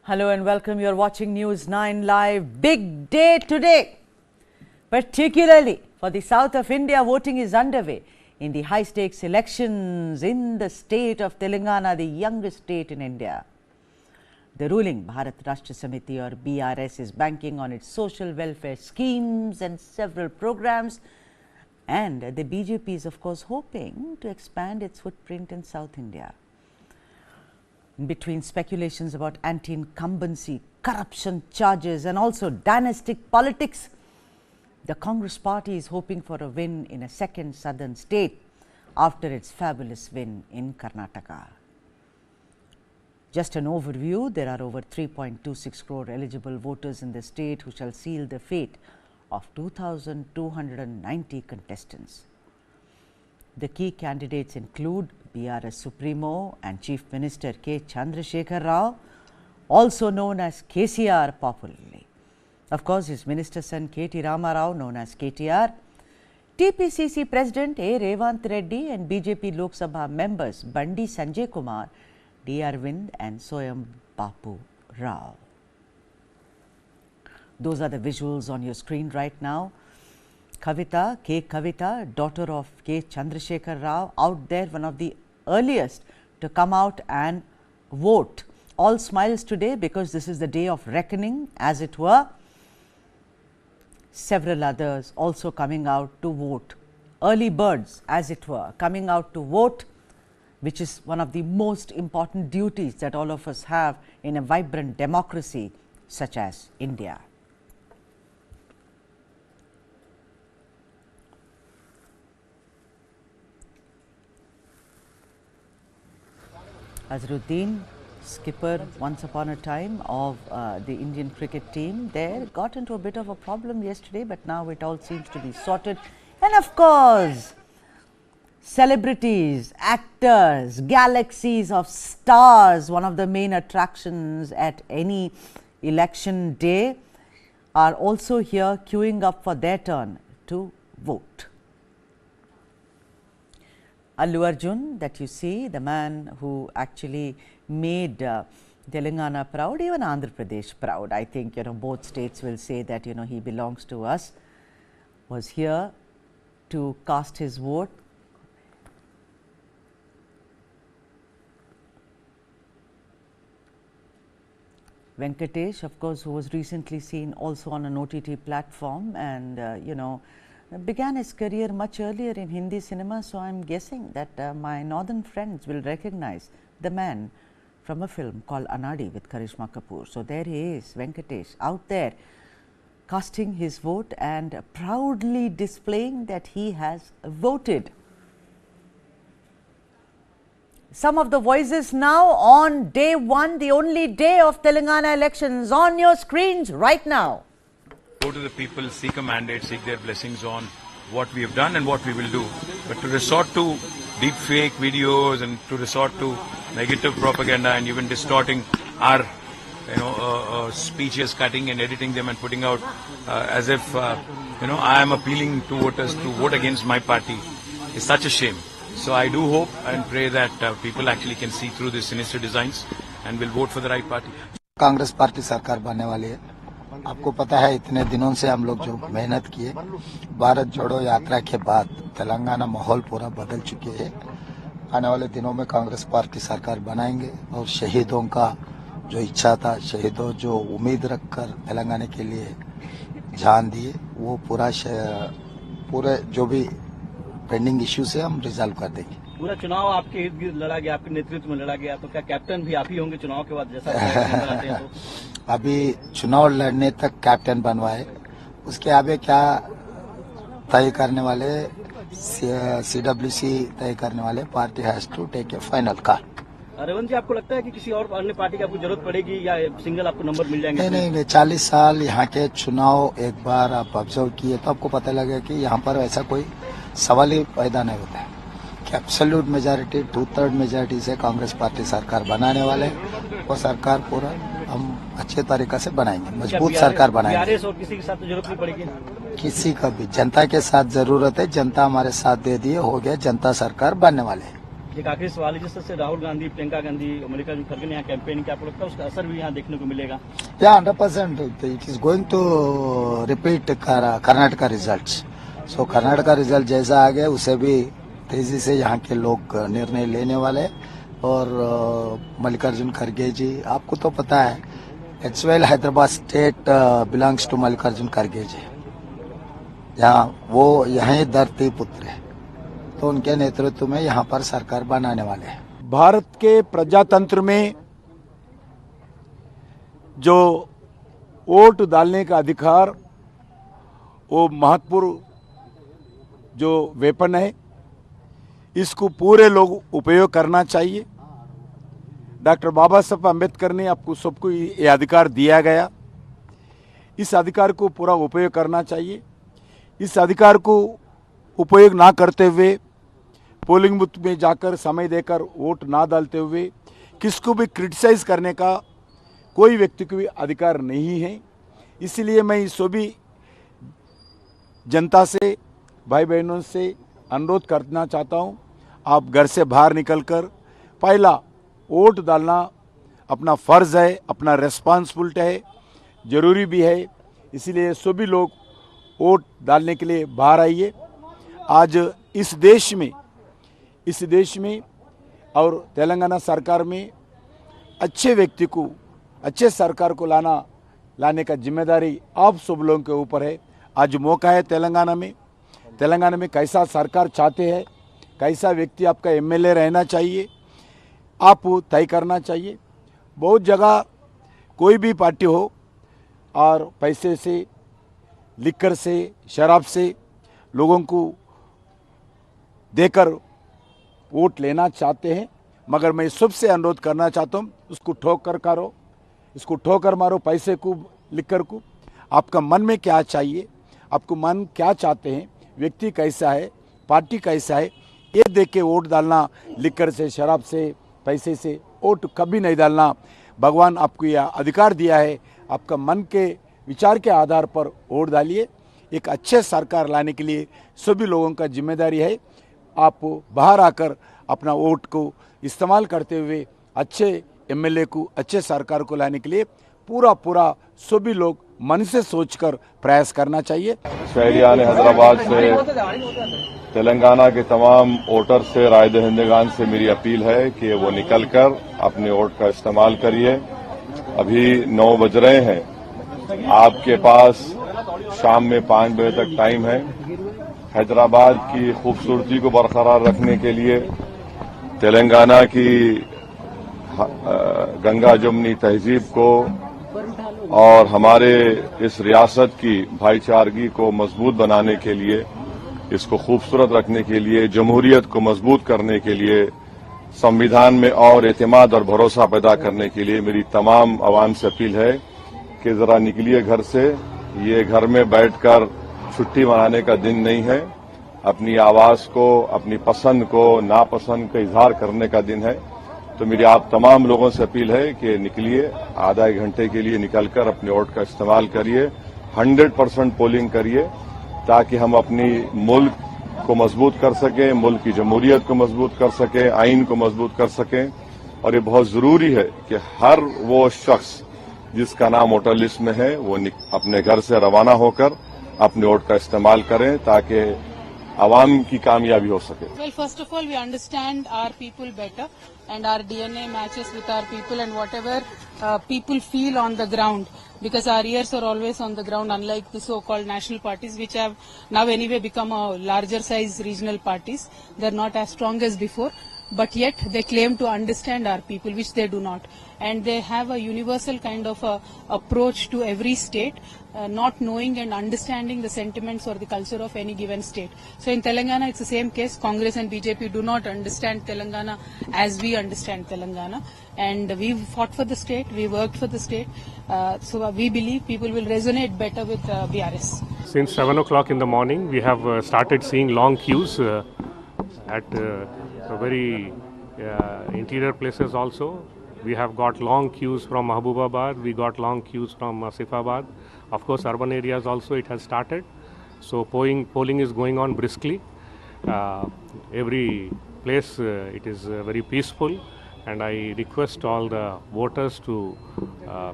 Hello and welcome. You're watching News 9 Live. Big day today. Particularly for the south of India, voting is underway in the high-stakes elections in the state of Telangana, the youngest state in India. The ruling Bharat Rashtra Samiti or BRS is banking on its social welfare schemes and several programs, and the BJP is of course hoping to expand its footprint in South India. Between speculations about anti-incumbency, corruption charges and also dynastic politics, the Congress party is hoping for a win in a second southern state after its fabulous win in Karnataka. Just an overview, there are over 3.26 crore eligible voters in the state who shall seal the fate of 2,290 contestants. The key candidates include BRS Supremo and Chief Minister K. Chandrasekhar Rao, also known as KCR popularly. Of course, his minister son K.T. Rama Rao, known as KTR, TPCC President A. Revant Reddy and BJP Lok Sabha members Bandi Sanjay Kumar, D. Arvind and Soyam Bapu Rao. Those are the visuals on your screen right now. Kavita, K. Kavita, daughter of K. Chandrasekhar Rao, out there, one of the earliest to come out and vote. All smiles today because this is the day of reckoning, as it were. Several others also coming out to vote. Early birds, as it were, coming out to vote, which is one of the most important duties that all of us have in a vibrant democracy such as India. Azharuddin, skipper once upon a time of the Indian cricket team, there got into a bit of a problem yesterday, but now it all seems to be sorted. And of course, celebrities, actors, galaxies of stars, one of the main attractions at any election day, are also here queuing up for their turn to vote. Allu Arjun, that you see, the man who actually made Telangana proud, even Andhra Pradesh proud. I think, both states will say that, he belongs to us, was here to cast his vote. Venkatesh, of course, who was recently seen also on an OTT platform and, began his career much earlier in Hindi cinema, so I am guessing that my northern friends will recognize the man from a film called Anadi with Karishma Kapoor. So there he is, Venkatesh, out there casting his vote and proudly displaying that he has voted. Some of the voices now on day one, the only day of Telangana elections, on your screens right now. Go to the people, seek a mandate, seek their blessings on what we have done and what we will do. But to resort to deep fake videos and to resort to negative propaganda and even distorting our speeches, cutting and editing them and putting out as if I am appealing to voters to vote against my party is such a shame. So I do hope and pray that people actually can see through these sinister designs and will vote for the right party. Congress party सरकार बनने वाली है। आपको पता है इतने दिनों से हम लोग जो मेहनत किए, भारत जोड़ो यात्रा के बाद तेलंगाना माहौल पूरा बदल चुके हैं। आने वाले दिनों में कांग्रेस पार्टी सरकार बनाएंगे और शहीदों का जो इच्छा था, शहीदों जो उम्मीद रखकर तेलंगाना के लिए जान दिए, वो पूरे जो भी पेंडिंग इश्यू से हम रिजॉल्व कर देंगे। पूरा चुनाव आपके इर्द गिर्द लड़ा गया, आपके नेतृत्व में लड़ा गया, तो क्या कैप्टन भी आप ही होंगे चुनाव के बाद, जैसा अभी चुनाव लड़ने तक कैप्टन बनवाए, उसके आगे क्या तय करने वाले CWC तय करने वाले, party has to take a final call. Revanth ji, आपको लगता है कि किसी और अन्य पार्टी की आपको जरूरत पड़ेगी या सिंगल आपको नंबर मिल जाएंगे? नहीं, 40 साल यहाँ के चुनाव एक बार आप ऑब्जर्व किए तो आपको पता लगेगा कि यहाँ पर ऐसा कोई सवाल ही पैदा नहीं होता है कि एब्सोल्यूट मेजॉरिटी 2/3 मेजॉरिटी से कांग्रेस पार्टी सरकार बनाने वाले, वो सरकार पूरा हम अच्छे तरीके से बनाएंगे, मजबूत सरकार बनाएंगे। और किसी के साथ तो जरूरत नहीं पड़ेगी? किसी का भी, जनता के साथ जरूरत है, जनता हमारे साथ दे दिए, हो गया, जनता सरकार बनने वाले है। एक आखिरी सवाल है, जिस तरह से राहुल गांधी, प्रियंका गांधी और मल्लिकार्जुन खड़गे ने यहाँ कैंपेन किया, आपको लगता है उसका असर भी यहाँ देखने को मिलेगा? या 100% it is going to repeat Karnataka results. So Karnataka result जैसा आ गया उसे भी तेजी से यहाँ के लोग निर्णय लेने वाले। और मल्लिकार्जुन खड़गे जी, आपको तो पता है एचवेल Hyderabad state belongs to Mallikarjun खड़गे जी। यहाँ वो यहीं धरती पुत्र है, तो उनके नेतृत्व में यहाँ पर सरकार बनाने वाले हैं। भारत के प्रजातंत्र में जो वोट डालने का अधिकार, वो महत्वपूर्ण जो वेपन है, इसको पूरे लोग उपयोग करना चाहिए। डॉक्टर बाबा साहब अम्बेडकर ने आपको सबको ये अधिकार दिया गया, इस अधिकार को पूरा उपयोग करना चाहिए। इस अधिकार को उपयोग ना करते हुए, पोलिंग बूथ में जाकर समय देकर वोट ना डालते हुए किसको भी क्रिटिसाइज करने का कोई व्यक्ति को भी अधिकार नहीं है। इसलिए मैं सभी जनता से, भाई बहनों से अनुरोध करना चाहता हूं, आप घर से बाहर निकलकर पहला वोट डालना अपना फर्ज है, अपना रेस्पॉन्सिबिलिटी है, जरूरी भी है। इसलिए सभी लोग वोट डालने के लिए बाहर आइए। आज इस देश में और तेलंगाना सरकार में अच्छे व्यक्ति को, अच्छे सरकार को लाने का जिम्मेदारी आप सब लोगों के ऊपर है। आज मौका है तेलंगाना में कैसा सरकार चाहते हैं, कैसा व्यक्ति आपका एमएलए रहना चाहिए, आप तय करना चाहिए। बहुत जगह कोई भी पार्टी हो और पैसे से, लिकर से, शराब से लोगों को देकर वोट लेना चाहते हैं, मगर मैं सबसे अनुरोध करना चाहता हूँ, उसको ठोकर मारो पैसे को, लिकर को। आपका मन में क्या चाहिए, आपको मन क्या चाहते हैं, व्यक्ति कैसा है, पार्टी कैसा है, ये देख के वोट डालना। लिकर से, शराब से, पैसे से वोट कभी नहीं डालना। भगवान आपको यह अधिकार दिया है, आपका मन के विचार के आधार पर वोट डालिए। एक अच्छे सरकार लाने के लिए सभी लोगों का जिम्मेदारी है। आप बाहर आकर अपना वोट को इस्तेमाल करते हुए अच्छे एमएलए को, अच्छे सरकार को लाने के लिए पूरा सभी लोग मन से सोचकर प्रयास करना चाहिए। शहरियान हैदराबाद से, तेलंगाना के तमाम वोटर से, राय दहिंदगान से मेरी अपील है कि वो निकलकर अपने वोट का इस्तेमाल करिए। अभी 9 बज रहे हैं, आपके पास शाम में 5 बजे तक टाइम है। हैदराबाद की खूबसूरती को बरकरार रखने के लिए, तेलंगाना की गंगा जमुनी तहजीब को और हमारे इस रियासत की भाईचारगी को मजबूत बनाने के लिए, इसको खूबसूरत रखने के लिए, जमहूरियत को मजबूत करने के लिए, संविधान में और एतमाद और भरोसा पैदा करने के लिए मेरी तमाम आवाम से अपील है कि जरा निकलिए घर से। ये घर में बैठकर छुट्टी मनाने का दिन नहीं है, अपनी आवाज को, अपनी पसंद को, नापसंद का इजहार करने का दिन है। तो मेरी आप तमाम लोगों से अपील है कि निकलिए, आधा 1 घंटे के लिए निकलकर अपने वोट का इस्तेमाल करिए, 100% पोलिंग करिए, ताकि हम अपनी मुल्क को मजबूत कर सकें, मुल्क की जमहूरियत को मजबूत कर सकें, आइन को मजबूत कर सकें। और ये बहुत जरूरी है कि हर वो शख्स जिसका नाम वोटर लिस्ट में है वो अपने घर से रवाना होकर अपने वोट का इस्तेमाल करें, ताकि आवाम की कामयाबी हो सके। Well, first of all, we understand our people better, and our DNA matches with our people and whatever people feel on the ground, because our ears are always on the ground, unlike the so-called national parties, which have now anyway become a larger size regional parties. They're not as strong as before, but yet they claim to understand our people, which they do not. And they have a universal kind of a approach to every state, not knowing and understanding the sentiments or the culture of any given state. So in Telangana, it's the same case. Congress and BJP do not understand Telangana as we understand Telangana. And we've fought for the state, we worked for the state. So we believe people will resonate better with BRS. Since 7 o'clock in the morning, we have started seeing long queues at very interior places also. We have got long queues from Mahbubabad, we got long queues from Asifabad. Of course, urban areas also it has started. So polling is going on briskly. Every place it is very peaceful, and I request all the voters to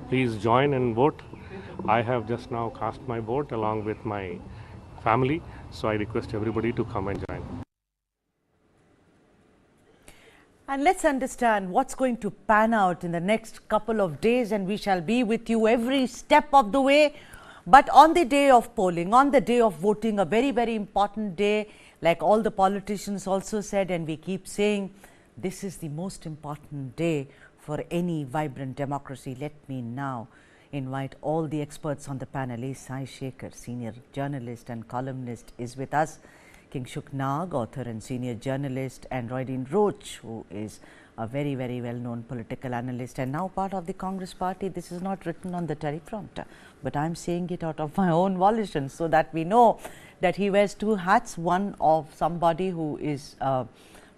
please join and vote. I have just now cast my vote along with my family, so I request everybody to come and join. And let's understand what's going to pan out in the next couple of days, and we shall be with you every step of the way. But on the day of polling, on the day of voting, a very, very important day, like all the politicians also said, and we keep saying, this is the most important day for any vibrant democracy. Let me now invite all the experts on the panel. A. Sai Shekhar, senior journalist and columnist, is with us. Kingshuk Nag, author and senior journalist, and Roydeen Roach, who is a very, very well-known political analyst and now part of the Congress party. This is not written on the teleprompter, but I am saying it out of my own volition so that we know that he wears two hats, one of somebody who is a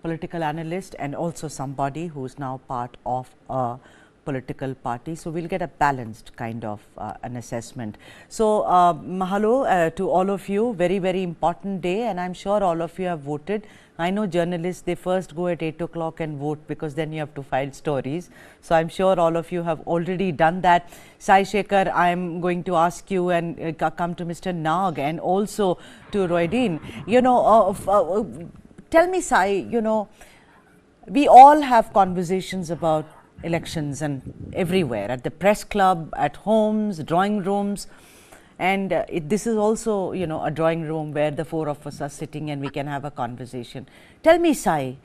political analyst and also somebody who is now part of a political party. So, we will get a balanced kind of an assessment. So, mahalo to all of you, very, very important day, and I am sure all of you have voted. I know journalists, they first go at 8 o'clock and vote because then you have to file stories. So, I am sure all of you have already done that. Sai Shekhar, I am going to ask you and come to Mr. Nag and also to Roydeen. You know, tell me, Sai, you know, we all have conversations about elections and everywhere, at the press club, at homes, drawing rooms, and this is also, you know, a drawing room where the four of us are sitting and we can have a conversation. Tell me, Sai,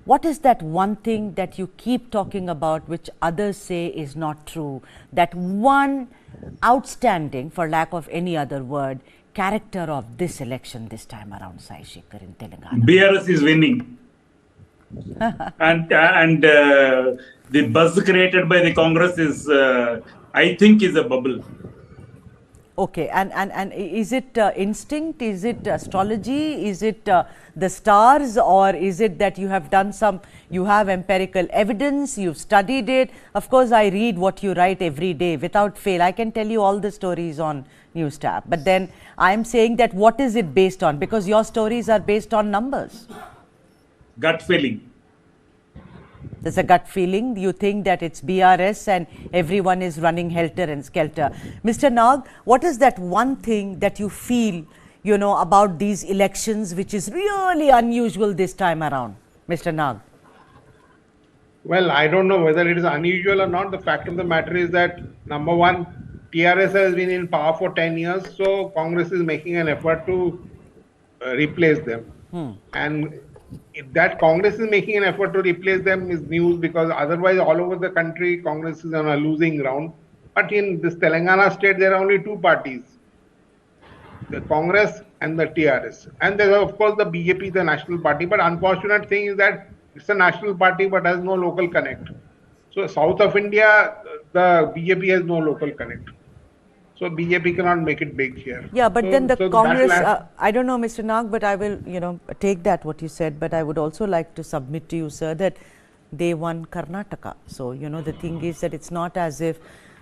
what is that one thing that you keep talking about which others say is not true, that one outstanding, for lack of any other word, character of this election this time around, Sai Shekhar, in Telangana? BRS is winning. and the buzz created by the Congress is, I think, is a bubble. Okay, and is it instinct, is it astrology, is it the stars, or is it that you have done you have empirical evidence, you've studied it? Of course, I read what you write every day without fail. I can tell you all the stories on NewsTap, but then I am saying that what is it based on? Because your stories are based on numbers. Gut feeling. There's a gut feeling. You think that it's BRS and everyone is running helter and skelter. Mr. Nag, what is that one thing that you feel, you know, about these elections which is really unusual this time around? Mr. Nag. Well, I don't know whether it is unusual or not. The fact of the matter is that, number one, TRS has been in power for 10 years, so Congress is making an effort to replace them. And if that Congress is making an effort to replace them is news, because otherwise all over the country Congress is on a losing ground. But in this Telangana state there are only two parties, the Congress and the TRS, and there are of course the BJP, the national party. But unfortunate thing is that it's a national party but has no local connect. So south of India the BJP has no local connect. So BJP cannot make it big here. Yeah, but then the Congress, I don't know, Mr. Nag, but I will, you know, take that what you said, but I would also like to submit to you, sir, that they won Karnataka. So, you know, the thing is that it's not as if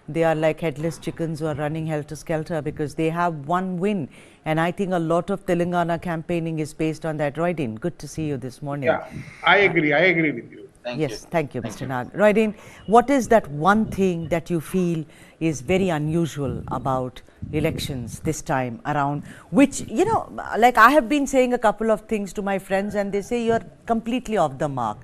they are like headless chickens who are running helter-skelter, because they have one win. And I think a lot of Telangana campaigning is based on that. Roydeen, good to see you this morning. Yeah, I agree with you. Thank you, Mr. Nag. Roydeen, what is that one thing that you feel is very unusual about elections this time around, which, you know, like I have been saying a couple of things to my friends and they say you're completely off the mark.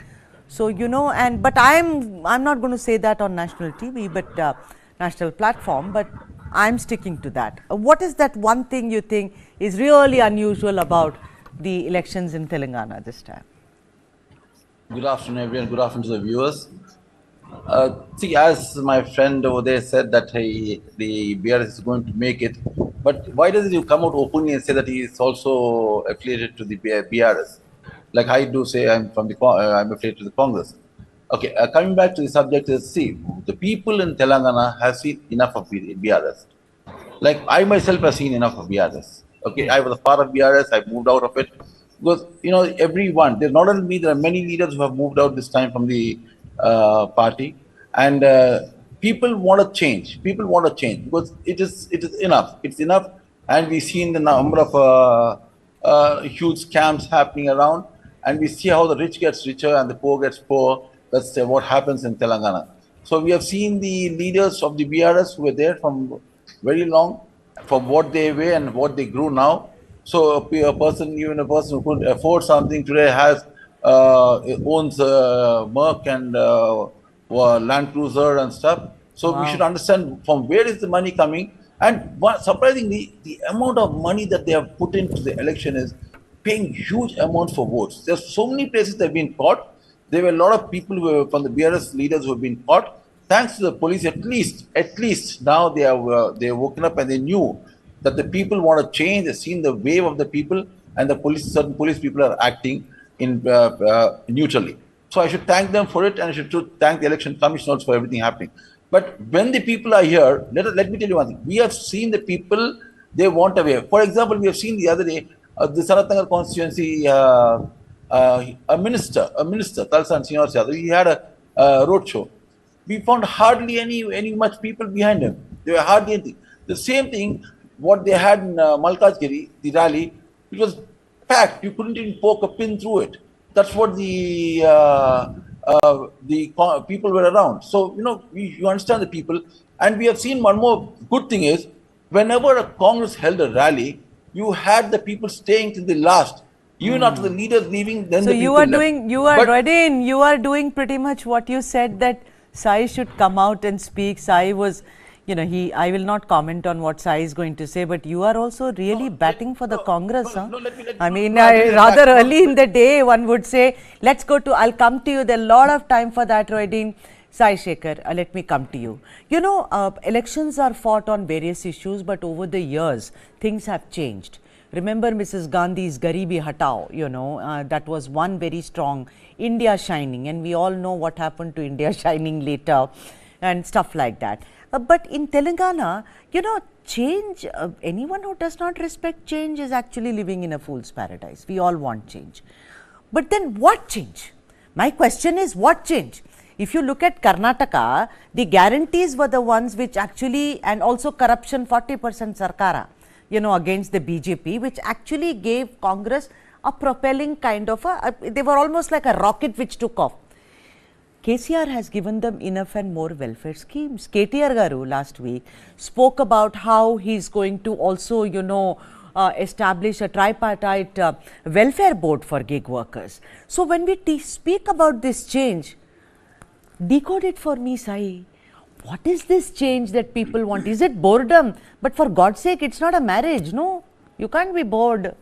So, you know, but I'm not going to say that on national TV, but national platform, but I'm sticking to that. What is that one thing you think is really unusual about the elections in Telangana this time? Good afternoon, everyone. Good afternoon to the viewers. See, as my friend over there said that the BRS is going to make it, but why doesn't he come out openly and say that he is also affiliated to the BRS? Like I do say, I'm affiliated to the Congress. Okay, coming back to the subject is, see, the people in Telangana have seen enough of BRS. Like I myself have seen enough of BRS. Okay, I was a part of BRS, I moved out of it. Because, you know, everyone, there's not only me, there are many leaders who have moved out this time from the party. And people want to change. People want to change because it is enough. It's enough. And we've seen the number of huge scams happening around. and we see how the rich gets richer and the poor gets poor. That's what happens in Telangana. So we have seen the leaders of the BRS who were there from very long, from what they were and what they grew now. So even a person who could afford something today owns Merc and Land Cruiser and stuff. So we should understand from where is the money coming. And surprisingly, the amount of money that they have put into the election is paying huge amounts for votes. There's so many places that have been caught. There were a lot of people who were from the BRS leaders who have been caught. Thanks to the police, at least now they have woken up and they knew that the people want to change. They've seen the wave of the people, and certain police people are acting in neutrally. So I should thank them for it, and I should thank the election commissioners for everything happening. But when the people are here, let me tell you one thing. We have seen the people, they want a way. For example, we have seen the other day, the Saratnagar constituency, a minister, Talsan Srinivas Yadav, he had a roadshow. We found hardly any much people behind him. There were hardly anything. The same thing, what they had in Malkajgiri, the rally, it was packed. You couldn't even poke a pin through it. That's what the people were around. So, you understand the people. And we have seen one more good thing is, whenever a Congress held a rally, you had the people staying till the last. Even after the leaders leaving, then so the people left. you are doing pretty much what you said, that Sai should come out and speak. Sai was, I will not comment on what Sai is going to say, but you are also really batting for the Congress. Rather early in the day, one would say, I'll come to you. There's a lot of time for that, Roydeen. Sai Shekhar, let me come to you. Elections are fought on various issues, but over the years, things have changed. Remember Mrs. Gandhi's Garibi Hatao, that was one very strong India Shining, and we all know what happened to India Shining later and stuff like that. But in Telangana, change, anyone who does not respect change is actually living in a fool's paradise. We all want change. But then what change? My question is, what change? If you look at Karnataka, the guarantees were the ones which actually, and also corruption, 40% Sarkara, against the BJP, which actually gave Congress a propelling kind of they were almost like a rocket which took off. KCR has given them enough and more welfare schemes. KTR Garu last week spoke about how he's going to also, establish a tripartite welfare board for gig workers. So when we speak about this change, decode it for me, Sai. What is this change that people want? Is it boredom? But for God's sake, it's not a marriage, no? You can't be bored.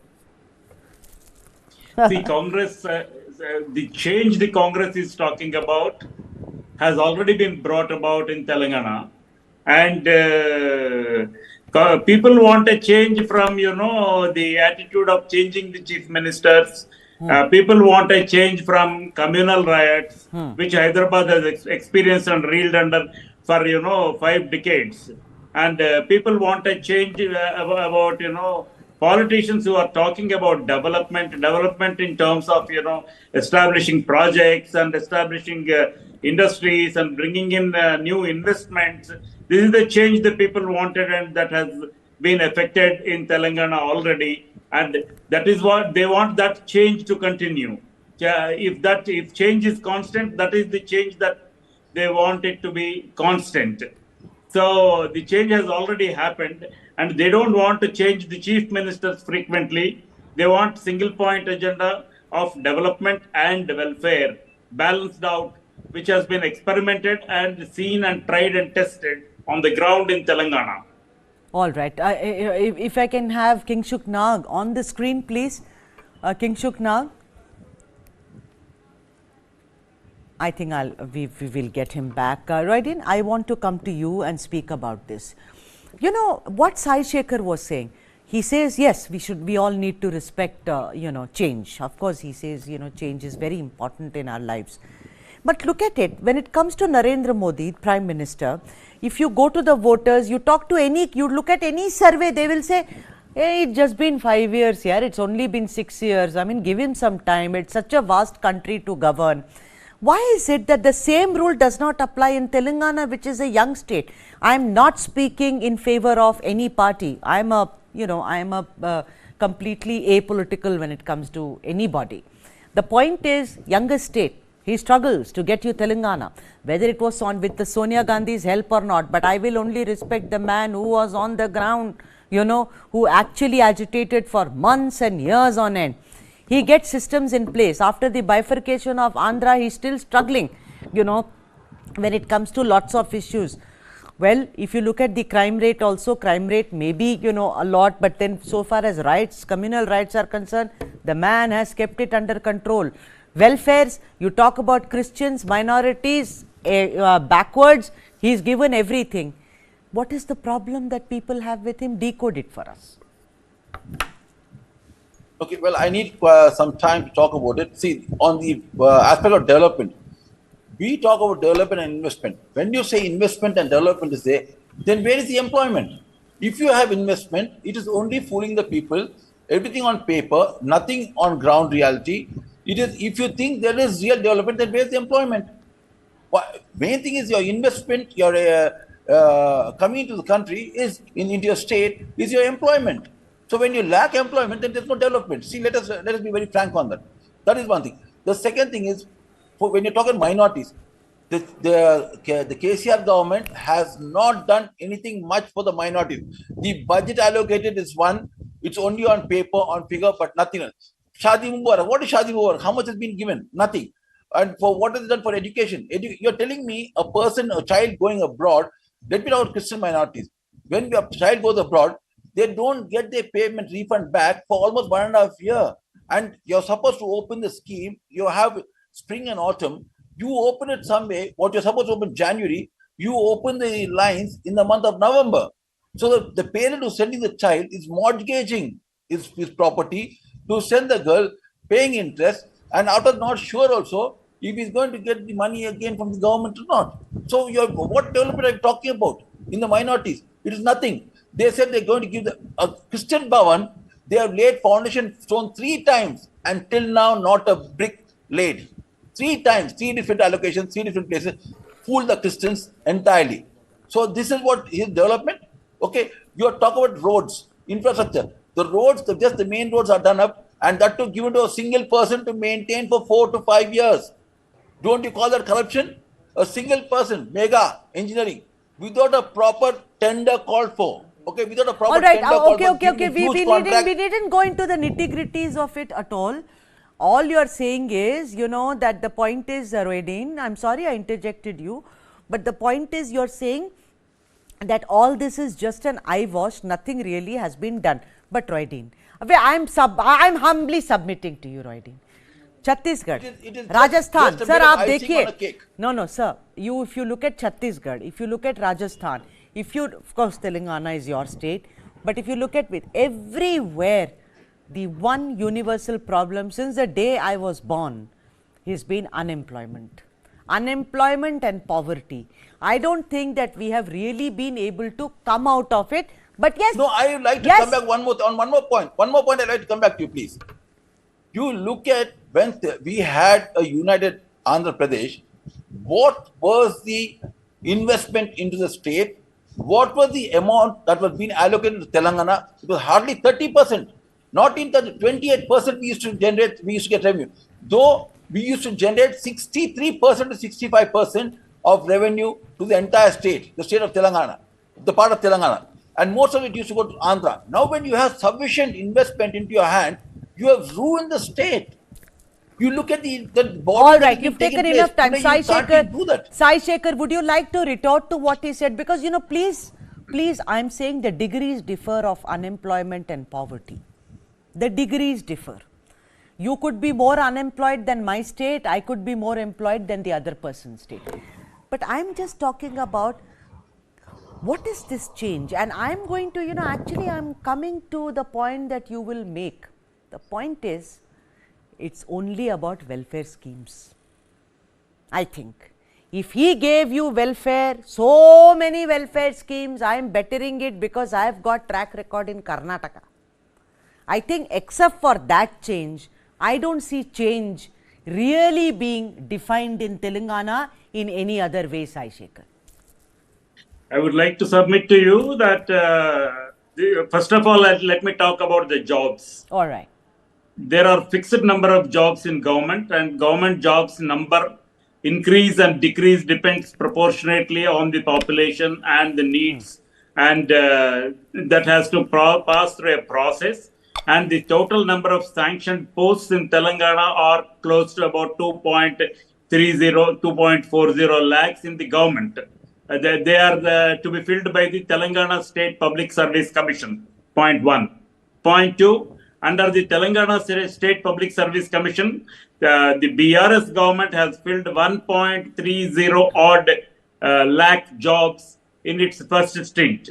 The Congress, the change the Congress is talking about has already been brought about in Telangana. And people want a change from, the attitude of changing the chief ministers. People want a change from communal riots, which Hyderabad has experienced and reeled under for 5 decades, and people want a change about politicians who are talking about development in terms of establishing projects and establishing industries and bringing in new investments. This is the change that people wanted, and that has been effected in Telangana already, and that is what they want, that change to continue. If change is constant, that is the change that they want it to be constant. So the change has already happened, and they don't want to change the chief ministers frequently. They want single point agenda of development and welfare balanced out, which has been experimented and seen and tried and tested on the ground in Telangana. All right. If I can have Kingshuk Nag on the screen, please. Kingshuk Nag. I think we will get him back. Roydeen, I want to come to you and speak about this. What Sai Shekhar was saying, he says, yes, we all need to respect, change. Of course, he says, change is very important in our lives. But look at it, when it comes to Narendra Modi, Prime Minister, if you go to the voters, you look at any survey, they will say, hey, it's just been 5 years here, it's only been 6 years. Give him some time, it's such a vast country to govern. Why is it that the same rule does not apply in Telangana, which is a young state? I am not speaking in favor of any party. I am completely apolitical when it comes to anybody. The point is, youngest state, he struggles to get you Telangana, whether it was on with the Sonia Gandhi's help or not. But I will only respect the man who was on the ground, you know, who actually agitated for months and years on end. He gets systems in place. After the bifurcation of Andhra, he is still struggling, you know, when it comes to lots of issues. Well, if you look at the crime rate also, crime rate may be, you know, a lot, but then so far as rights, communal rights are concerned, the man has kept it under control. Welfares, you talk about Christians, minorities, backwards, he is given everything. What is the problem that people have with him? Decode it for us. Okay, well, I need some time to talk about it. See, on the aspect of development, we talk about development and investment. When you say investment and development is there, then where is the employment? If you have investment, it is only fooling the people, everything on paper, nothing on ground reality. It is, if you think there is real development, then where is the employment? Main thing is your investment, your coming into the country is into your state is your employment. So when you lack employment, then there's no development. See, let us be very frank on that. That is one thing. The second thing is, when you're talking minorities, the KCR government has not done anything much for the minorities. The budget allocated is one, it's only on paper, on figure, but nothing else. Shadi Mubarak, what is Shadi Mubarak? How much has been given? Nothing. And for what is done for education? You're telling me a child going abroad, let me know Christian minorities. When a child goes abroad, they don't get their payment refund back for almost 1.5 years. And you're supposed to open the scheme, you have spring and autumn, you open it some way, what you're supposed to open January, you open the lines in the month of November. So the parent who's sending the child is mortgaging his property to send the girl, paying interest, and out of not sure also if he's going to get the money again from the government or not. So what development are you talking about in the minorities? It is nothing. They said they're going to give a Christian Bhavan, they have laid foundation stone 3 times and till now not a brick laid. 3 times, 3 different allocations, 3 different places, fool the Christians entirely. So this is what is development. Okay, you are talking about roads, infrastructure. The roads, just the main roads are done up, and that to given to a single person to maintain for 4 to 5 years. Don't you call that corruption? A single person, mega engineering, without a proper tender called for. Okay, without a proper tender called for. Okay. We didn't go into the nitty-gritties of it at all. All you are saying is, you know, that the point is, Rohideen, I'm sorry I interjected you, but the point is you're saying that all this is just an eyewash, nothing really has been done. But Rohideen, I'm humbly submitting to you, Rohideen. Chhattisgarh, Rajasthan, sir, aap dekhiye. No, sir, if you look at Chhattisgarh, if you look at Rajasthan, of course Telangana is your state, but if you look at it, everywhere, the one universal problem since the day I was born has been unemployment. Unemployment and poverty. I don't think that we have really been able to come out of it. But yes. No, I would like to come back on one more point. One more point I'd like to come back to you, please. You look at when we had a united Andhra Pradesh, what was the investment into the state? What was the amount that was being allocated to Telangana? It was hardly 30%. Not in the 28% we used to get revenue. Though we used to generate 63% to 65% of revenue to the entire state, the state of Telangana, the part of Telangana. And most of it used to go to Andhra. Now when you have sufficient investment into your hand, you have ruined the state. You look at the all right, you've taken enough time. Sai Shekhar, would you like to retort to what he said? Because, you know, please, I'm saying the degrees differ of unemployment and poverty. The degrees differ. You could be more unemployed than my state, I could be more employed than the other person's state. But I'm just talking about what is this change? And I'm going to, you know, actually I'm coming to the point that you will make. The point is, it's only about welfare schemes. I think. If he gave you welfare, so many welfare schemes, I am bettering it because I have got track record in Karnataka. I think except for that change, I don't see change really being defined in Telangana in any other way, Sai Shekhar. I would like to submit to you that, first of all, let me talk about the jobs. All right. there are fixed number of jobs in government, and government jobs number increase and decrease depends proportionately on the population and the needs, and that has to pass through a process. And the total number of sanctioned posts in Telangana are close to about 2.40 lakhs in the government. They are to be filled by the Telangana State Public Service Commission. Point 1. Point 2. Under the Telangana State Public Service Commission, the BRS government has filled 1.30 odd lakh jobs in its first stint.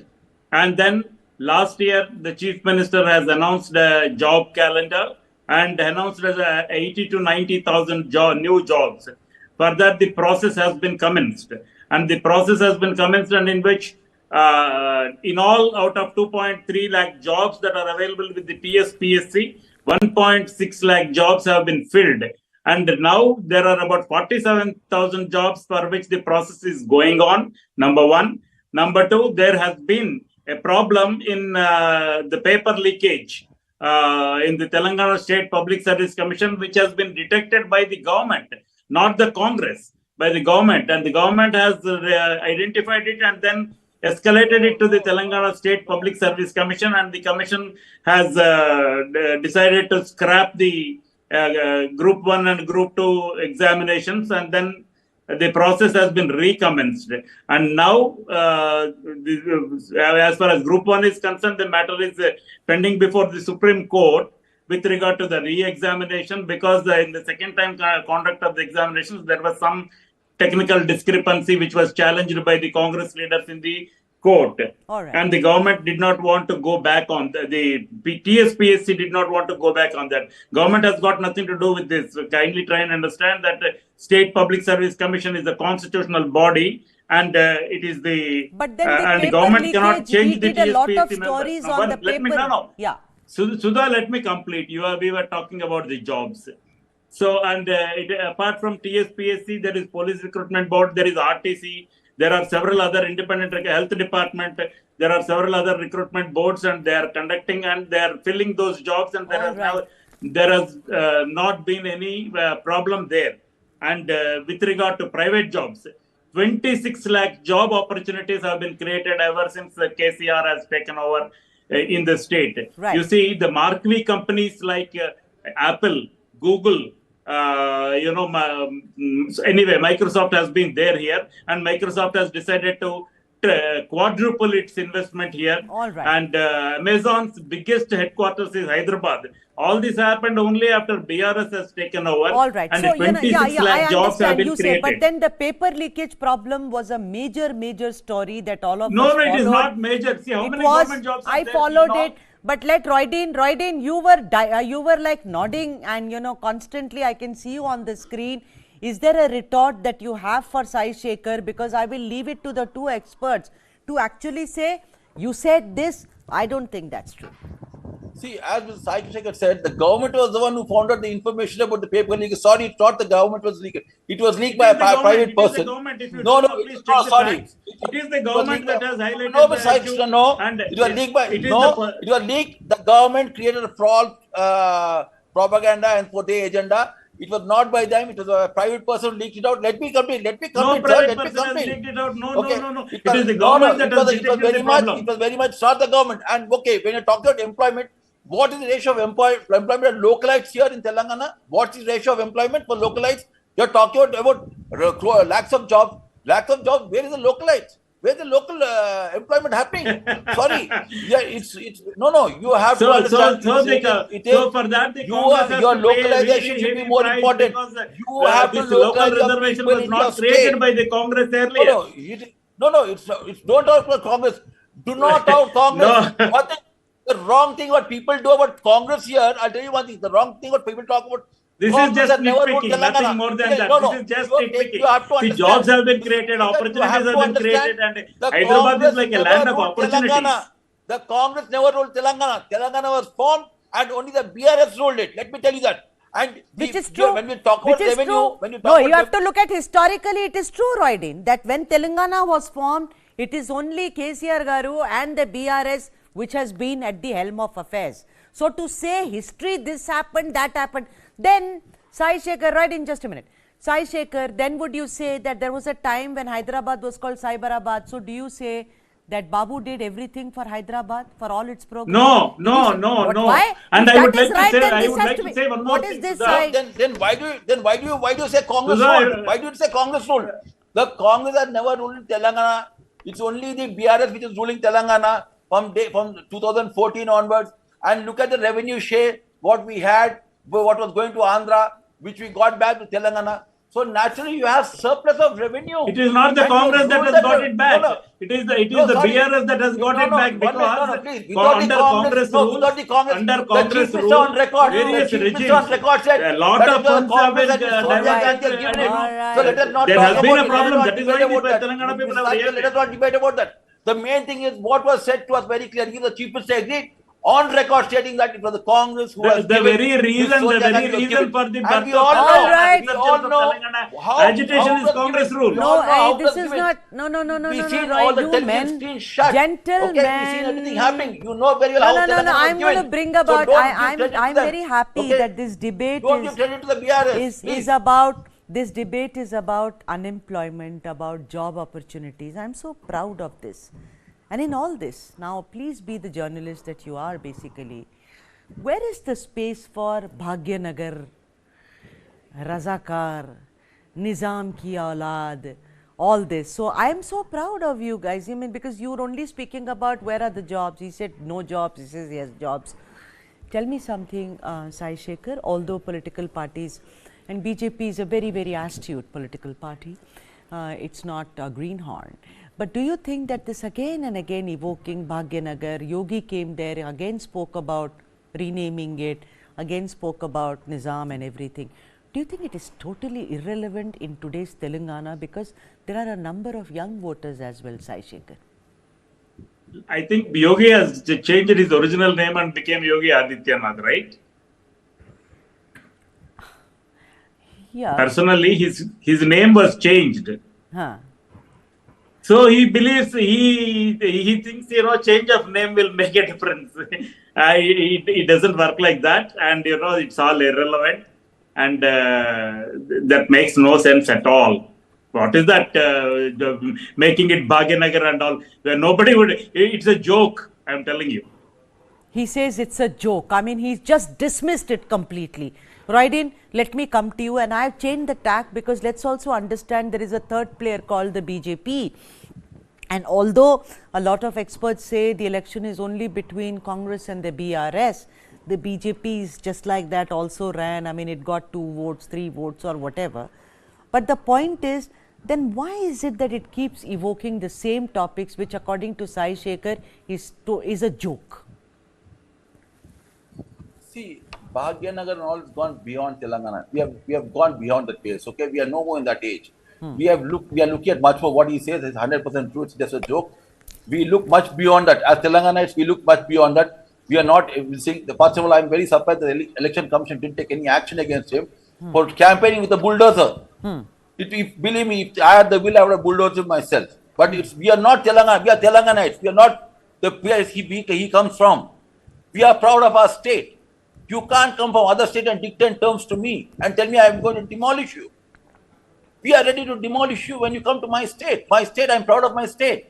And then last year, the Chief Minister has announced a job calendar and announced as 80 to 90,000 new jobs. For that, the process has been commenced. And the process has been commenced, and in which in all, out of 2.3 lakh jobs that are available with the TSPSC, 1.6 lakh jobs have been filled. And now there are about 47,000 jobs for which the process is going on, number one. Number two, there has been a problem in the paper leakage in the Telangana State Public Service Commission, which has been detected by the government, not the Congress, by the government. And the government has identified it and then escalated it to the Telangana State Public Service Commission, and the commission has decided to scrap the Group 1 and Group 2 examinations, and then the process has been recommenced. And now, as far as Group 1 is concerned, the matter is pending before the Supreme Court with regard to the re-examination, because in the second time conduct of the examinations, there was some technical discrepancy which was challenged by the Congress leaders in the court. Right. And the government did not want to go back on the TSPSC did not want to go back on that. Government has got nothing to do with this. So kindly try and understand that State Public Service Commission is a constitutional body, and it is the but then and the the government cannot change the did a lot of TSPSC stories member. on the paper. Yeah. Sudha, let me complete. We were talking about the jobs. So, and apart from TSPSC, there is Police Recruitment Board, there is RTC, there are several other independent health department, there are several other recruitment boards, and they are conducting and they are filling those jobs, and there has not been any problem there. And with regard to private jobs, 26 lakh job opportunities have been created ever since KCR has taken over in the state. Right. You see, the marquee companies like Apple, Google, anyway, Microsoft has been there here, and Microsoft has decided to quadruple its investment here. All right. And Amazon's biggest headquarters is Hyderabad. All this happened only after BRS has taken over. All right. And So, 26 lakh jobs have been created. But then the paper leakage problem was a major story that all of us No, it is followed. not major. See how It many was, government jobs are I there? followed No. it. But let Roydeen, you were like nodding, and constantly I can see you on the screen. Is there a retort that you have for Sai Shekhar? Because I will leave it to the two experts to actually say, you said this. I don't think that's true. See, as Mr. Sai Shekhar said, the government was the one who found out the information about the paper leak. Sorry, it's not the government was leaked. It was leaked by a private person. No, sorry. It is the government that has highlighted No, the Mr. Sai issue. Shekhar, no. And It was leaked by, it is it was leaked. The government created a false propaganda and for the agenda. It was not by them. It was a private person who leaked it out. Let me complete. No private person has leaked it out. No. It is the government that has detected the problem. It was very much not the government. And okay, when you talk about employment, what is the ratio of employment of localites here in Telangana? What is the ratio of employment for localites? You're talking about lakhs of jobs. Lakhs of jobs. Where is the localites? Where is the local employment happening? Sorry. Yeah, it's no. You have to understand. So for that, the Congress has your to pay a localization very should be heavy more price important. because, You have to this local localize your reservation people was in not your created state. by the Congress earlier. It's don't talk about Congress. Do not talk Congress. No. What the wrong thing what people do about Congress here? I'll tell you one thing. The wrong thing what people talk about. This Congress is just has never ruled nitpicking, Telangana. nothing more than Yes, that. no. This is just You nitpicking. have to See, understand. jobs have been created, opportunities have been created, and Hyderabad is like a land of opportunities. Telangana. The Congress never ruled Telangana. Telangana was formed and only the BRS ruled it. Let me tell you that. And Which is true. When we talk about revenue, when you talk No, about you have to look at historically. It is true, Roydeen, that when Telangana was formed, it is only KCR Garu and the BRS which has been at the helm of affairs. So to say history, this happened, that happened, then Sai Shekhar, right, in just a minute. Sai Shekhar, then would you say that there was a time when Hyderabad was called Cyberabad? So do you say that Babu did everything for Hyderabad, for all its progress? No. Why? And If I would that is like right, to say, then I this would has like to to be- say one more What thing. is this, Sudha. Sai? Then why do you say Congress Sudha, ruled? Why do you say Congress ruled? The Congress has never ruled in Telangana. It's only the BRS which is ruling Telangana from 2014 onwards. And look at the revenue share, what we had, what was going to Andhra, which we got back to Telangana. So naturally, you have surplus of revenue. It is not the And you Congress that ruled has got it back. No. It is the Sorry. BRS that has got it back because please. Without under the Congress, rules, without the Congress, under the Congress Chief Minister rule, on record, various the Chief regimes, Minister on record said a lot that of is the funds have Congress been and the Sonia diverted Gandhi have given it. Alright. So let us not There talk has been about a it. problem. Let us That is not why debate the about that. Telangana people have Let reacted. us not debate about that. The main thing is what was said to us very clearly. The Chief Minister agreed on record stating that it was the Congress who has The given very this reason, Sonia the very Gandhi was reason given. for the And birth we of all All know, right. we all know how agitation it is was Congress given. rule. We No, all know how it this was is given. not. No, We've seen Roy, all the you television men, screens shut. gentlemen. Okay, we've seen everything happening. You know very well how Telangana was I'm going to given. bring So about. don't give credit to I'm them. very happy Okay? that this debate Don't give credit to the BRS. is about. This debate is about unemployment, about job opportunities. I'm so proud of this. And in all this, now please be the journalist that you are basically. Where is the space for Bhagyanagar, Razakar, Nizam ki aulad, all this? So I am so proud of you guys. I mean, because you were only speaking about where are the jobs. He said no jobs. He says yes jobs. Tell me something, Sai Shekhar. Although political parties, and BJP is a very, very astute political party, it's not a greenhorn. But do you think that this again and again evoking Bhagyanagar, Yogi came there, again spoke about renaming it, again spoke about Nizam and everything. Do you think it is totally irrelevant in today's Telangana, because there are a number of young voters as well, Sai Shekhar? I think Yogi has changed his original name and became Yogi Adityanath, right? Yeah. Personally, his name was changed. Huh. So he believes, he thinks, change of name will make a difference. It doesn't work like that, and it's all irrelevant, and that makes no sense at all. What is that making it Bhagyanagar and all? Where nobody would. It's a joke. I'm telling you. He says it's a joke. I mean, he's just dismissed it completely. Roydin, let me come to you, and I have changed the tack because let's also understand there is a third player called the BJP. And although a lot of experts say the election is only between Congress and the BRS, the BJP is just like that also ran. I mean, it got 2 votes, 3 votes or whatever. But the point is, then why is it that it keeps evoking the same topics which according to Sai Shekhar is a joke? See, Bhagyanagar and all has gone beyond Telangana. We have gone beyond that phase. Okay, we are no more in that age. We are looking at much more. What he says is 100% true. It's just a joke. We look much beyond that. As Telanganites, we look much beyond that. We are not saying. First of all, I'm very surprised the election commission didn't take any action against him for campaigning with a bulldozer. Believe me, if I had the will, I would have bulldozed him myself. But we are not Telangana. We are Telanganites. We are not the place he comes from. We are proud of our state. You can't come from other state and dictate terms to me and tell me I'm going to demolish you. We are ready to demolish you when you come to my state. My state, I'm proud of my state.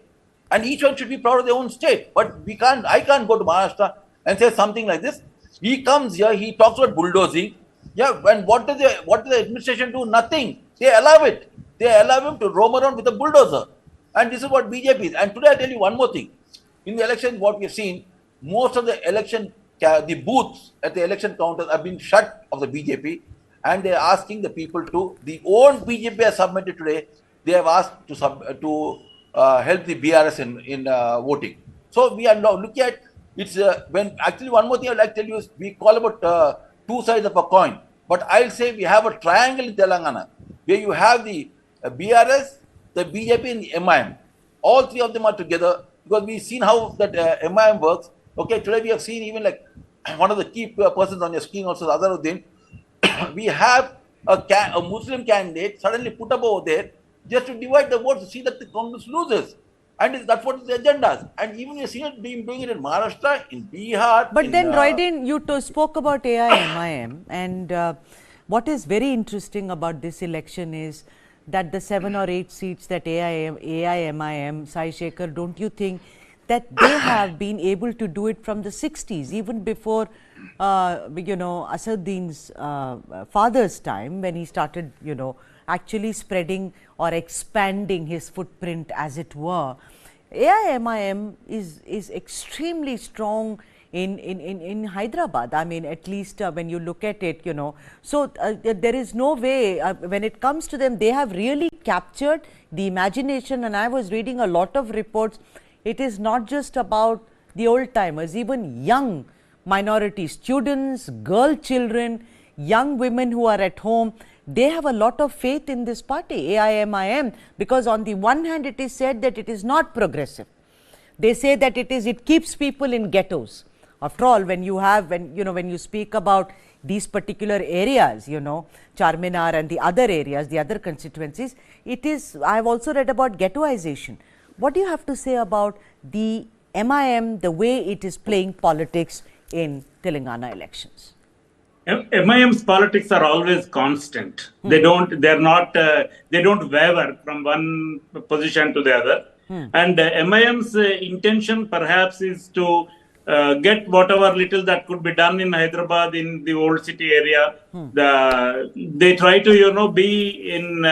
And each one should be proud of their own state. But I can't go to Maharashtra and say something like this. He comes here, he talks about bulldozing. Yeah, and what does the administration do? Nothing. They allow it. They allow him to roam around with a bulldozer. And this is what BJP is. And today I tell you one more thing. In the election, what we've seen, most of the booths at the election counters have been shut of the BJP, and they are asking the people to, the own BJP has submitted today, they have asked to help the BRS in voting. So we are now looking at, actually one more thing I'd like to tell you is, we call about 2 sides of a coin, but I'll say we have a triangle in Telangana, where you have the BRS, the BJP and the MIM. All 3 of them are together, because we've seen how that MIM works. Okay, today we have seen even like one of the key persons on your screen also, Azharuddin. We have a Muslim candidate suddenly put up over there just to divide the votes to see that the Congress loses. And that's what the agendas. And even you see it being doing it in Maharashtra, in Bihar. But in, then, Roydin, you spoke about AIMIM, and what is very interesting about this election is that the 7 or 8 seats that AIMIM, Sai Shekhar, don't you think that they have been able to do it from the 60s, even before, Asaduddin's father's time, when he started, actually spreading or expanding his footprint, as it were. AIMIM is extremely strong in Hyderabad. I mean, at least when you look at it, So there is no way, when it comes to them, they have really captured the imagination. And I was reading a lot of reports. It is not just about the old timers, even young minority students, girl children, young women who are at home. They have a lot of faith in this party, AIMIM, because on the one hand, it is said that it is not progressive. They say that it keeps people in ghettos. After all, when you speak about these particular areas, Charminar and the other areas, the other constituencies, I have also read about ghettoization. What do you have to say about the MIM, the way it is playing politics in Telangana elections? MIM's politics are always constant. They don't waver from one position to the other. And MIM's intention perhaps is to get whatever little that could be done in Hyderabad, in the old city area. They try to, be in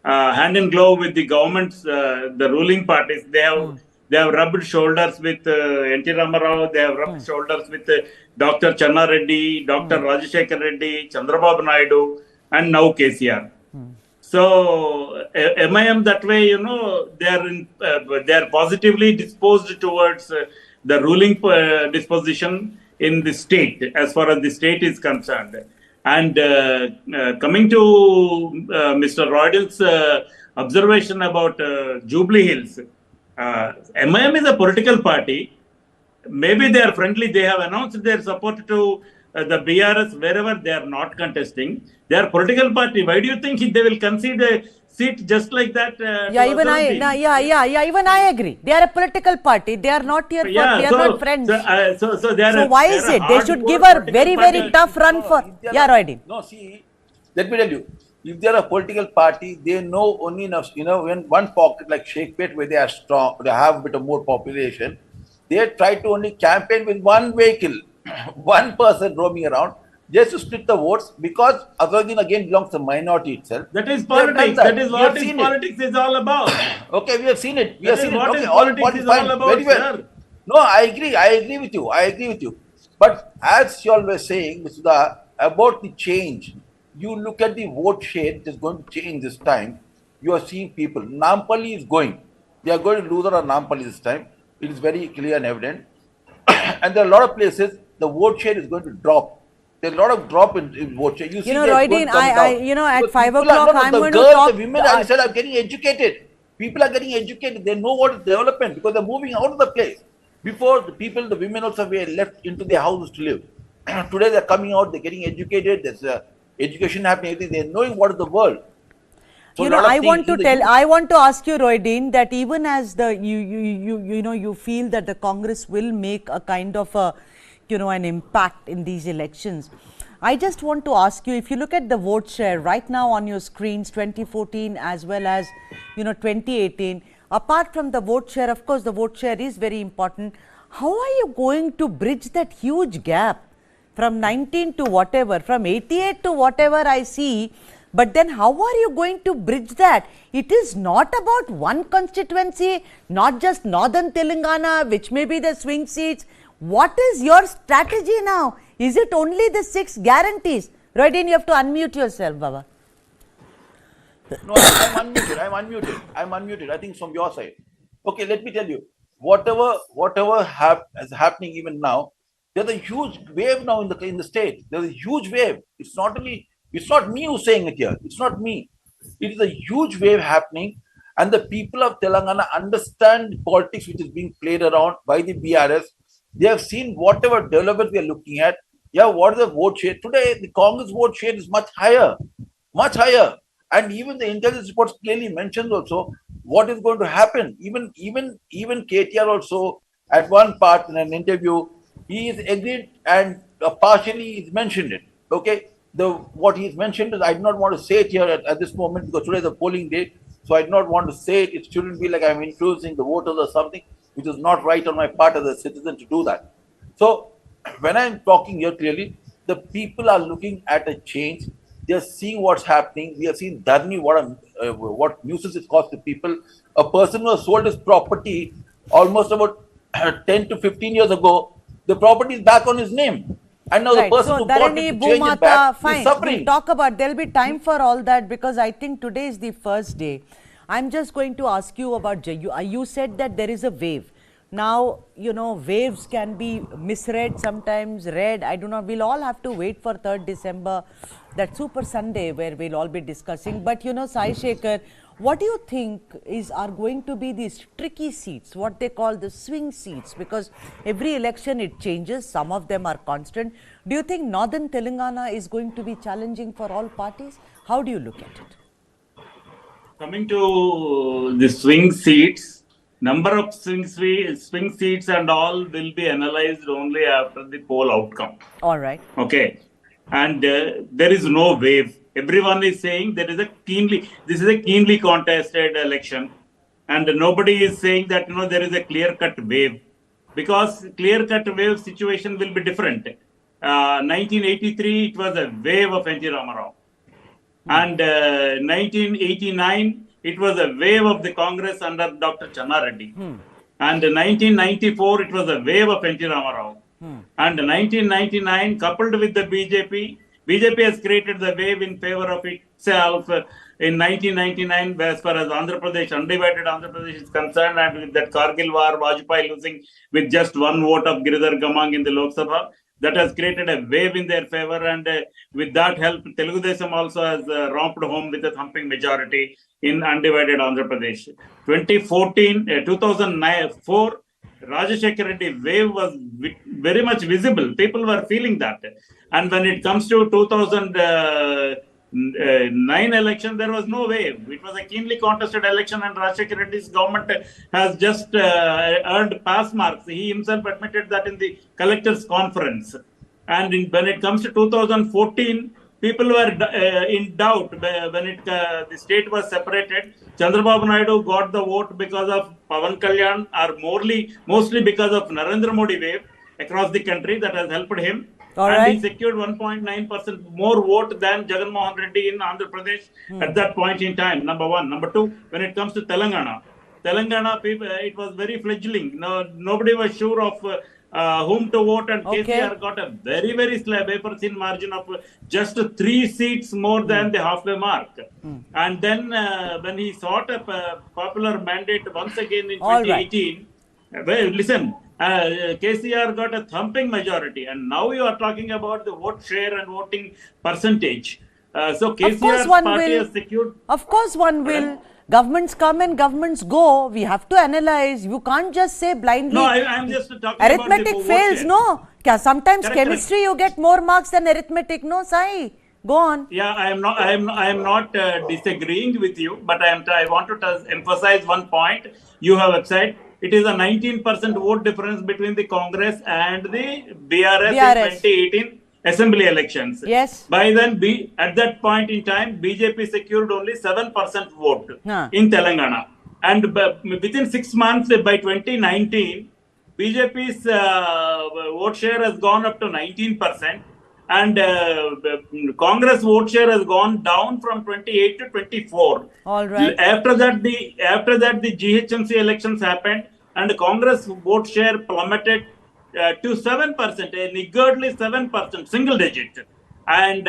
hand in glove with the governments, the ruling parties. They have rubbed shoulders with N.T. Ramarao. They have rubbed shoulders with Dr. Channa Reddy, Dr. Rajashekar Reddy, Chandrababu Naidu, and now KCR. So MIM that way, they are positively disposed towards the ruling disposition in the state, as far as the state is concerned. And coming to Mr. Roydin's observation about Jubilee Hills, MIM is a political party. Maybe they are friendly. They have announced their support to the BRS wherever they are not contesting. They are political party. Why do you think they will concede a seat just like that? Even I agree. They are a political party. They are not here. They are not friends. So why is it they should give a very, very tough run for? Roydin. No, see, let me tell you. If they are a political party, they know only enough. When one pocket like Sheikhpet, where they are strong, they have a bit of more population, they try to only campaign with one vehicle, one person roaming around, just to split the votes, because Asaduddin again belongs to the minority itself. That is politics. That is what politics is all about. Okay, we have seen it. That is what politics is all about, sir. No, I agree with you. But as you all were saying, Mr. Sudha, about the change, you look at the vote share, it is going to change this time. You are seeing people. Nampally is going. They are going to lose on Nampally this time. It is very clear and evident. And there are a lot of places, the vote share is going to drop. There's a lot of drop in vote share. Roydin, at 5 o'clock, I'm going to talk. The women, I said, are getting educated. People are getting educated. They know what is development because they're moving out of the place. Before, the women also were left into their houses to live. Today, they're coming out, they're getting educated. There's education happening. They're knowing what is the world. So I want to ask you, Roydin, that even as you feel that the Congress will make a kind of an impact in these elections. I just want to ask you, if you look at the vote share right now on your screens, 2014 as well as 2018, apart from the vote share, of course, the vote share is very important. How are you going to bridge that huge gap from 19 to whatever, from 88 to whatever I see? But then how are you going to bridge that? It is not about one constituency, not just northern Telangana, which may be the swing seats. What is your strategy now? Is it only the 6 guarantees? Roydin, you have to unmute yourself, Baba. No, I'm unmuted. I think from your side. Okay, let me tell you. Whatever is happening even now, there's a huge wave now in the state. There's a huge wave. It's not me who's saying it here. It's not me. It is a huge wave happening, and the people of Telangana understand politics which is being played around by the BRS. They have seen whatever development we are looking at. Yeah, what is the vote share? Today, the Congress vote share is much higher. And even the intelligence reports clearly mentions also, what is going to happen? Even KTR also at one part in an interview, he is agreed and partially he's mentioned it. Okay, what he's mentioned is, I do not want to say it here at this moment because today is a polling day, so I do not want to say it. It shouldn't be like I'm influencing the voters or something, which is not right on my part as a citizen to do that. So when I'm talking here clearly, the people are looking at a change. They are seeing what's happening. We have seen Dharni, what nuisance it cost the people. A person who has sold his property almost about 10 to 15 years ago, the property is back on his name. And now the person who bought it to change it back is suffering. We'll talk about, there'll be time for all that because I think today is the first day. I'm just going to ask you about, you said that there is a wave. Now, you know, waves can be misread, sometimes read. I do not, we'll all have to wait for 3rd December, that Super Sunday where we'll all be discussing. But, you know, Sai Shekhar, what do you think are going to be these tricky seats, what they call the swing seats? Because every election it changes, some of them are constant. Do you think Northern Telangana is going to be challenging for all parties? How do you look at it? Coming to the swing seats, number of swing seats and all will be analyzed only after the poll outcome. All right. Okay. And there is no wave. Everyone is saying this is a keenly contested election. And nobody is saying that, you know, there is a clear-cut wave. Because clear-cut wave situation will be different. 1983, it was a wave of N.T. Ramarao. And 1989, it was a wave of the Congress under Dr. Channa Reddy. And 1994, it was a wave of N.T. Ramarao. And 1999, coupled with the BJP has created the wave in favor of itself in 1999 as far as Andhra Pradesh, undivided Andhra Pradesh is concerned, and with that Kargil war, Vajpayee losing with just one vote of Giridhar Gamang in the Lok Sabha, that has created a wave in their favor, and with that help, Telugu Desam also has romped home with a thumping majority in undivided Andhra Pradesh. 2004, Rajashekar Reddy wave was very much visible. People were feeling that. And when it comes to 2009 election, there was no wave. It was a keenly contested election, and Rajashekar Reddy's government has just earned pass marks. He himself admitted that in the collectors' conference. And when it comes to 2014, people were in doubt when the state was separated. Chandrababu Naidu got the vote because of Pawan Kalyan, or mostly because of Narendra Modi wave across the country that has helped him. He secured 1.9% more vote than Jagan Mohan Reddy in Andhra Pradesh at that point in time. Number one. Number two, when it comes to Telangana, people, it was very fledgling. Nobody was sure of whom to vote, and KCR got a very, very vapor-thin margin of just 3 seats more than the halfway mark. And then when he sought a popular mandate once again in 2018, well, listen, KCR got a thumping majority, and now you are talking about the vote share and voting percentage. So KCR's party has secured. Of course, one will. Governments come and governments go. We have to analyze. You can't just say blindly. No, I'm just talking arithmetic about the fails. No, sometimes chemistry you get more marks than arithmetic. No, Sai, go on. Yeah, I am not disagreeing with you, but I want to emphasize one point. You have said it is a 19% vote difference between the Congress and the BRS. In 2018 assembly elections. Yes. By then, at that point in time, BJP secured only 7% vote in Telangana. And within 6 months, by 2019, BJP's vote share has gone up to 19%. And Congress vote share has gone down from 28 to 24. All right. After that, the GHMC elections happened, and Congress vote share plummeted to 7%, a niggardly 7%, single digit. And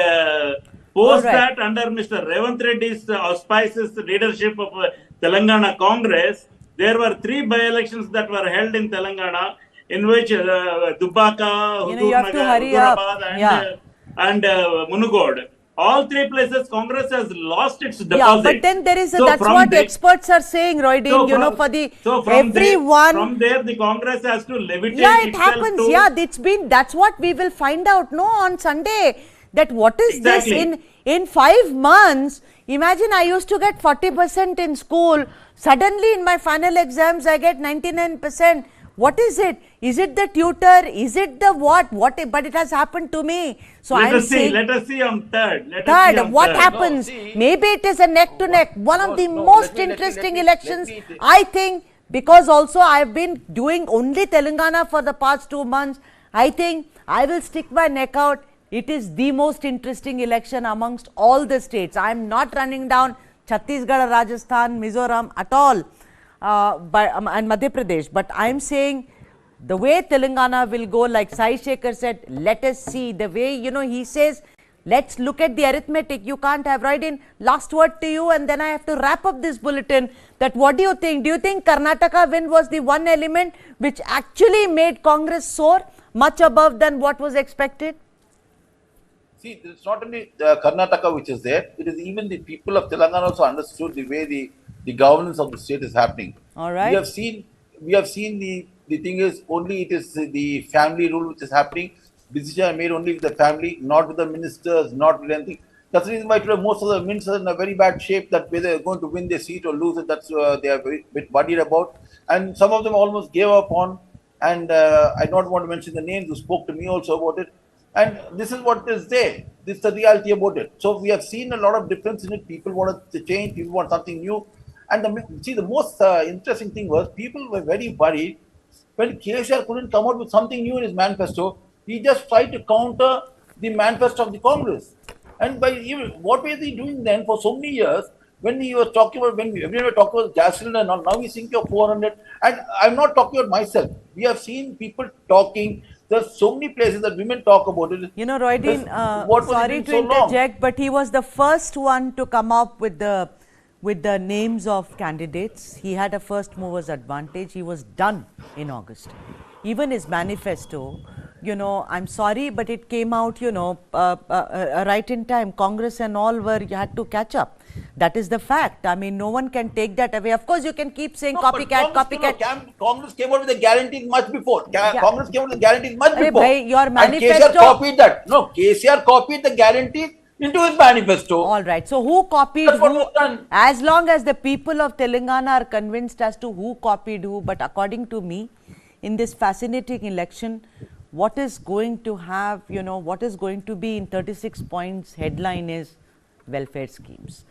post that, under Mr. Revanth Reddy's auspices leadership of Telangana Congress, there were 3 by-elections that were held in Telangana, in which Dubbaka, Hudurnagar, and Munugod. All 3 places, Congress has lost its deposit. Yeah, but then there is that's what experts are saying, Roydin, from there, the Congress has to levitate. Yeah, it happens. That's what we will find out, on Sunday. that what is Exactly. this in 5 months. Imagine I used to get 40% in school. Suddenly in my final exams, I get 99%. What is it? Is it the tutor? Is it the what? But it has happened to me. So Let I'm us see. saying, Let us see on third. Let us see third, on what third. happens? No, see- Maybe it is a neck to neck. One of the most interesting elections, I think, because also I have been doing only Telangana for the past 2 months. I think I will stick my neck out. It is the most interesting election amongst all the states. I am not running down Chhattisgarh, Rajasthan, Mizoram at all, and Madhya Pradesh. But I am saying the way Telangana will go, like Sai Shekhar said, let us see. The way, he says, let's look at the arithmetic. You can't have, right in last word to you, and then I have to wrap up this bulletin. That what do you think? Do you think Karnataka win was the one element which actually made Congress soar much above than what was expected? See, it's not only Karnataka which is there, it is even the people of Telangana also understood the way the governance of the state is happening. All right. We have seen the thing is only it is the family rule which is happening. Decisions are made only with the family, not with the ministers, not with anything. That's the reason why today most of the ministers are in a very bad shape, that whether they're going to win their seat or lose it, that's they are very bit worried about. And some of them almost gave up on, and I don't want to mention the names who spoke to me also about it. And this is what is there. This is the reality about it. So we have seen a lot of difference in it. People want to change. People want something new. And the most interesting thing was people were very worried when KSR couldn't come out with something new in his manifesto. He just tried to counter the manifesto of the Congress. And what were they doing then for so many years? When he was talking about, when everyone was talking about gas cylinder, now he's thinking of 400. And I'm not talking about myself. We have seen people talking. There's so many places that women talk about it. Roydeen, What was sorry it to so long? interject, but he was the first one to come up with the names of candidates. He had a first mover's advantage. He was done in August. Even his manifesto, I'm sorry, but it came out, right in time. Congress and all you had to catch up. That is the fact. I mean, no one can take that away. Of course, you can keep saying copycat, copycat. Congress came out with the guarantees much before. Congress came out with the guarantees much before. Bhai, your And manifesto. KCR copied that. No, KCR copied the guarantees into his manifesto. All right. So who copied That's what who? was done. As long as the people of Telangana are convinced as to who copied who, but according to me, in this fascinating election, what is going to have, what is going to be in 36 points headline is welfare schemes.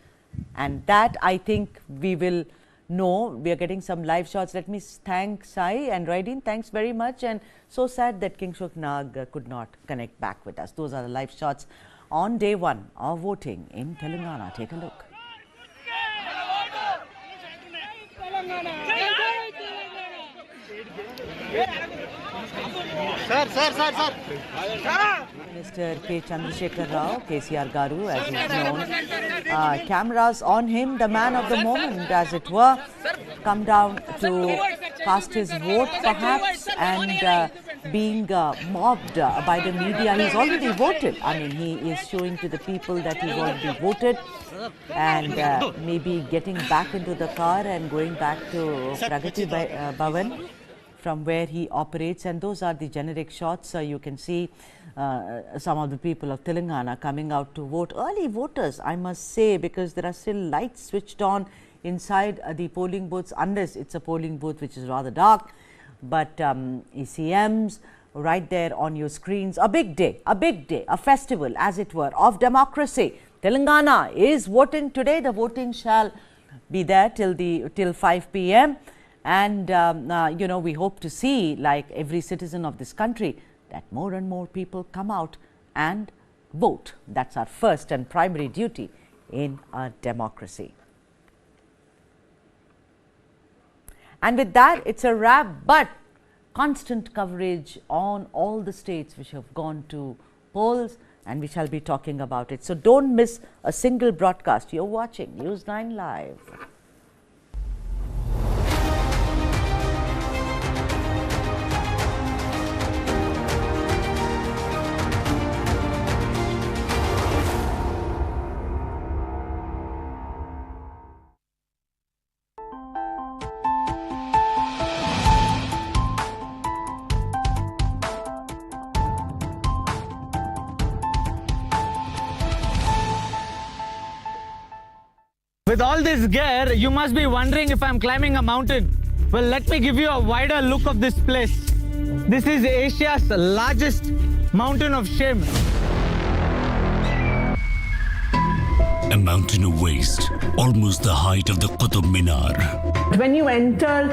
And that I think we will know. We are getting some live shots. Let me thank Sai and Roydeen. Thanks very much. And so sad that Kingshuk Nag could not connect back with us. Those are the live shots on day 1 of voting in Telangana. Take a look. Mr. K. Chandrasekhar Rao, KCR Garu, as is known. Cameras on him, the man of the moment, as it were, come down to cast his vote, perhaps, and being mobbed by the media. He's already voted. I mean, he is showing to the people that he's already voted, and maybe getting back into the car and going back to Pragati Bhavan, from where he operates. And those are the generic shots. You can see some of the people of Telangana coming out to vote. Early voters, I must say, because there are still lights switched on inside the polling booths, unless it's a polling booth which is rather dark. But ECMs right there on your screens. A big day, a festival, as it were, of democracy. Telangana is voting today. The voting shall be there till 5 p.m. And, we hope to see, like every citizen of this country, that more and more people come out and vote. That's our first and primary duty in a democracy. And with that, it's a wrap, but constant coverage on all the states which have gone to polls, and we shall be talking about it. So don't miss a single broadcast. You're watching News 9 Live. With all this gear, you must be wondering if I'm climbing a mountain. Well, let me give you a wider look of this place. This is Asia's largest mountain of shame. A mountain of waste, almost the height of the Qutub Minar. When you enter